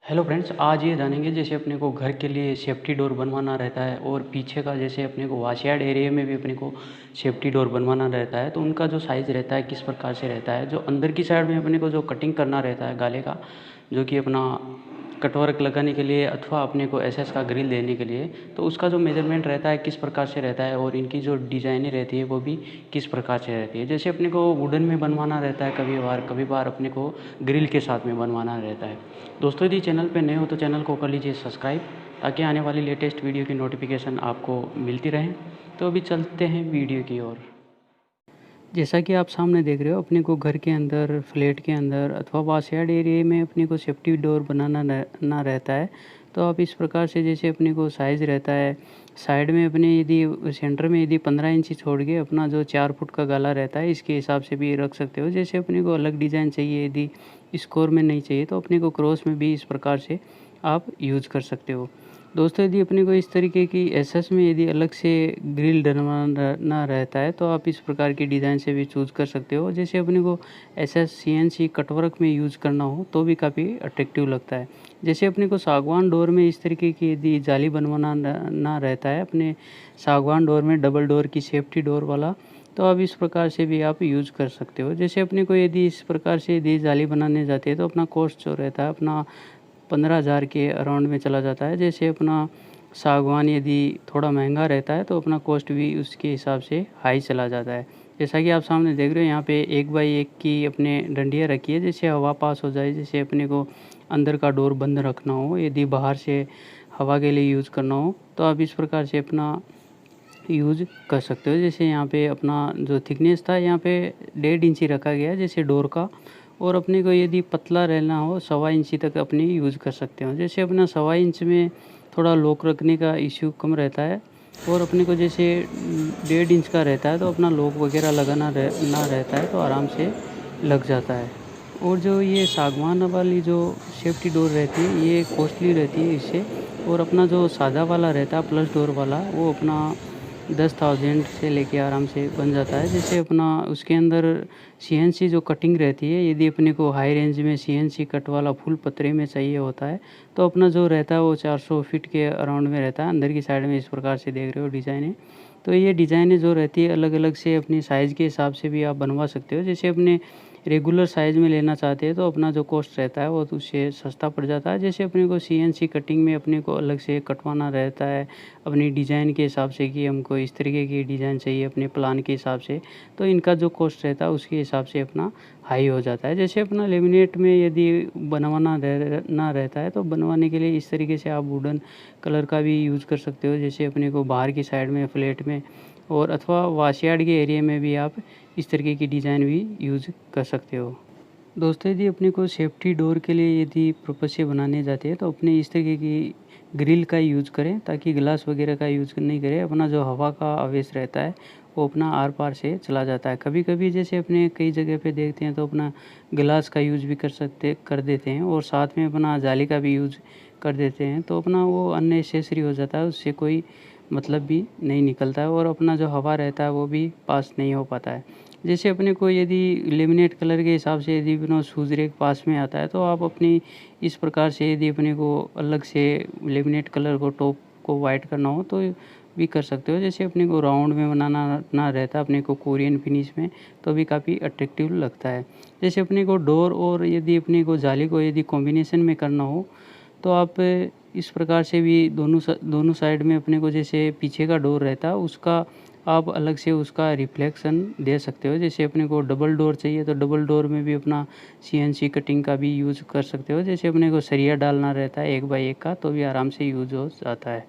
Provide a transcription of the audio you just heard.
Hello friends, आज ये जानेंगे जैसे अपने को घर के लिए सेफ्टी डोर बनवाना रहता है और पीछे का जैसे अपने को वॉशयार्ड एरिया में भी अपने को सेफ्टी डोर बनवाना रहता है, तो उनका जो साइज़ रहता है किस प्रकार से रहता है। जो अंदर की साइड में अपने को जो कटिंग करना रहता है गाले का, जो कि अपना कटवर्क लगाने के लिए अथवा अपने को एसएस का ग्रिल देने के लिए, तो उसका जो मेजरमेंट रहता है किस प्रकार से रहता है और इनकी जो डिज़ाइनें रहती है वो भी किस प्रकार से रहती है। जैसे अपने को वुडन में बनवाना रहता है, कभी बार अपने को ग्रिल के साथ में बनवाना रहता है। दोस्तों, यदि चैनल पे नए हो तो चैनल को कर लीजिए सब्सक्राइब, ताकि आने वाली लेटेस्ट वीडियो की नोटिफिकेशन आपको मिलती रहे। तो अभी चलते हैं वीडियो की ओर। जैसा कि आप सामने देख रहे हो, अपने को घर के अंदर, फ्लैट के अंदर अथवा वॉशयार्ड एरिया में अपने को सेफ्टी डोर बनाना ना रहता है। तो आप इस प्रकार से जैसे अपने को साइज़ रहता है, साइड में अपने यदि सेंटर में यदि 15 इंची छोड़ के अपना जो 4 फुट का गाला रहता है, इसके हिसाब से भी रख सकते हो। जैसे अपने को अलग डिज़ाइन चाहिए, यदि स्क्वायर में नहीं चाहिए तो अपने को क्रॉस में भी इस प्रकार से आप यूज़ कर सकते हो। दोस्तों, यदि अपने को इस तरीके की एसएस में यदि अलग से ग्रिल डलवाना रहता है तो आप इस प्रकार की डिज़ाइन से भी चूज़ कर सकते हो। जैसे अपने को एसएस सीएनसी कटवर्क में यूज़ करना हो तो भी काफ़ी अट्रैक्टिव लगता है। जैसे अपने को सागवान डोर में इस तरीके की यदि जाली बनवाना ना रहता है, अपने सागवान डोर में डबल डोर की सेफ्टी डोर वाला, तो आप इस प्रकार से भी आप यूज़ कर सकते हो। जैसे अपने को यदि इस प्रकार से यदि जाली बनाने जाते हैं तो अपना कॉस्ट जो रहता है अपना 15,000 के अराउंड में चला जाता है। जैसे अपना सागवान यदि थोड़ा महंगा रहता है तो अपना कॉस्ट भी उसके हिसाब से हाई चला जाता है। जैसा कि आप सामने देख रहे हो, यहाँ पे 1 बाई 1 की अपने डंडियाँ रखी है, जिससे हवा पास हो जाए। जैसे अपने को अंदर का डोर बंद रखना हो, यदि बाहर से हवा के लिए यूज़ करना हो तो आप इस प्रकार से अपना यूज़ कर सकते हो। जैसे यहाँ पे अपना जो थिकनेस था, यहाँ पे 1.5 इंची रखा गया है जैसे डोर का, और अपने को यदि पतला रहना हो 1.25 इंची तक अपनी यूज़ कर सकते हो। जैसे अपना 1.25 इंच में थोड़ा लॉक रखने का इश्यू कम रहता है, और अपने को जैसे 1.5 इंच का रहता है तो अपना लॉक वगैरह लगाना ना रहता है तो आराम से लग जाता है। और जो ये सागवान वाली जो सेफ्टी डोर रहती है ये कॉस्टली रहती है इससे, और अपना जो सादा वाला रहता है प्लस डोर वाला, वो अपना 10,000 से लेके आराम से बन जाता है। जैसे अपना उसके अंदर सीएनसी जो कटिंग रहती है, यदि अपने को हाई रेंज में सीएनसी कट वाला फुल पतरे में चाहिए होता है तो अपना जो रहता है वो 400 फीट के अराउंड में रहता है। अंदर की साइड में इस प्रकार से देख रहे हो डिज़ाइनें। तो ये डिज़ाइनें जो रहती है अलग अलग से अपनी साइज़ के हिसाब से भी आप बनवा सकते हो। जैसे अपने रेगुलर साइज़ में लेना चाहते हैं तो अपना जो कॉस्ट रहता है वो तो उससे सस्ता पड़ जाता है। जैसे अपने को सीएनसी कटिंग में अपने को अलग से कटवाना रहता है अपनी डिज़ाइन के हिसाब से, कि हमको इस तरीके की डिज़ाइन चाहिए अपने प्लान के हिसाब से, तो इनका जो कॉस्ट रहता है उसके हिसाब से अपना हाई हो जाता है। जैसे अपना लेमिनेट में यदि बनवाना ना रहता है तो बनवाने के लिए इस तरीके से आप वुडन कलर का भी यूज़ कर सकते हो। जैसे अपने को बाहर की साइड में फ्लैट में और अथवा वॉशयार्ड के एरिया में भी आप इस तरीके की डिज़ाइन भी यूज़ कर सकते हो। दोस्तों, यदि अपने को सेफ्टी डोर के लिए यदि पर्पज़ से बनाने जाते हैं तो अपने इस तरीके की ग्रिल का यूज़ करें, ताकि ग्लास वगैरह का यूज़ नहीं करें। अपना जो हवा का आवेश रहता है वो अपना आर पार से चला जाता है। कभी कभी जैसे अपने कई जगह पे देखते हैं तो अपना ग्लास का यूज़ भी कर देते हैं, और साथ में अपना जाली का भी यूज़ कर देते हैं, तो अपना वो अननेसेसरी हो जाता है, उससे कोई मतलब भी नहीं निकलता है, और अपना जो हवा रहता है वो भी पास नहीं हो पाता है। जैसे अपने को यदि लेमिनेट कलर के हिसाब से यदि अपना शूज़ रैक पास में आता है तो आप अपनी इस प्रकार से यदि अपने को अलग से लेमिनेट कलर को टॉप को वाइट करना हो तो भी कर सकते हो। जैसे अपने को राउंड में बनाना ना रहता अपने को कोरियन फिनिश में, तो भी काफ़ी अट्रैक्टिव लगता है। जैसे अपने को डोर और यदि अपने को जाली को यदि कॉम्बिनेशन में करना हो तो आप इस प्रकार से भी दोनों साइड में अपने को जैसे पीछे का डोर रहता है उसका आप अलग से उसका रिफ्लेक्शन दे सकते हो। जैसे अपने को डबल डोर चाहिए तो डबल डोर में भी अपना सीएनसी कटिंग का भी यूज़ कर सकते हो। जैसे अपने को सरिया डालना रहता है 1 बाई 1 का, तो भी आराम से यूज़ हो जाता है।